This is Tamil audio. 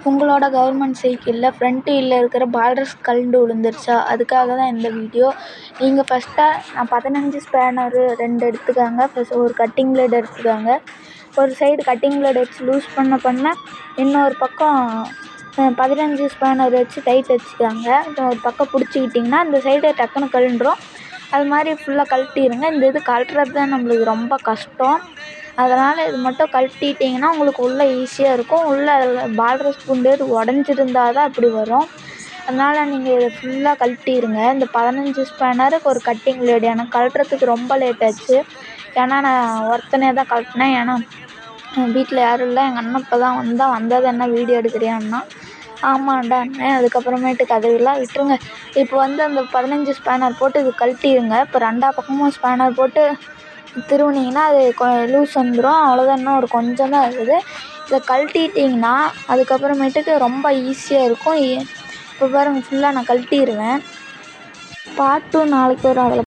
உங்களோட கவர்மெண்ட் சைக்கிளில் ஃப்ரண்ட் வீலில் இருக்கிற பால்ரஸ் கழண்டு விழுந்துருச்சா? அதுக்காக தான் இந்த வீடியோ. நீங்கள் ஃபஸ்ட்டாக 15 ஸ்பேனரு 2 எடுத்துக்கோங்க. ப்ளஸ் ஒரு கட்டிங் பிளேட் எடுத்துக்கோங்க. ஒரு சைடு கட்டிங் பிளேட் வச்சு லூஸ் பண்ண இன்னொரு பக்கம் 15 ஸ்பேனர் வச்சு டைட் வச்சுக்கோங்க. ஒரு பக்கம் பிடிச்சிக்கிட்டிங்கன்னா அந்த சைடு டக்குன்னு கழண்டுரும். அது மாதிரி ஃபுல்லாக கழட்டிடுங்க. இந்த இது கழட்டுறது தான் நம்மளுக்கு ரொம்ப கஷ்டம். அதனால் இது மட்டும் கழட்டிட்டிங்கன்னா உங்களுக்கு உள்ளே ஈஸியாக இருக்கும். உள்ளே பால்ரஸ் குண்டு உடஞ்சிருந்தா தான் இப்படி வரும். அதனால் நீங்கள் இதை ஃபுல்லாக கழட்டிடுங்க. இந்த 15 ஸ்பேனருக்கு ஒரு கட்டிங் பிளேடு எனக்கு கழட்டுறதுக்கு ரொம்ப லேட் ஆச்சு. ஏன்னா நான் ஒருத்தனே தான் கழட்டினேன். ஏன்னா வீட்டில் யாரும் இல்லை. எங்கள் அண்ணன் இப்போ தான் வந்தது என்ன வீடியோ எடுக்கிறியான்னா ஆமாண்டான்னேன். அதுக்கப்புறமேட்டுக்கு அதெல்லாம் விட்டுருங்க. இப்போ அந்த 15 ஸ்பேனர் போட்டு இது கழட்டிடுங்க. இப்போ 2 பக்கமும் ஸ்பேனர் போட்டு திருவுனிங்கன்னா அது லூஸ் வந்துடும். அவ்வளோதான். இன்னும் ஒரு கொஞ்சம் தான் இருக்குது. இதை கழட்டிட்டிங்கன்னா அதுக்கப்புறமேட்டுக்கு ரொம்ப ஈஸியாக இருக்கும். இப்போ பாருங்கள், ஃபுல்லாக நான் கழட்டிடுவேன். பார்ட் 2 நாளைக்கு வரும். அதில்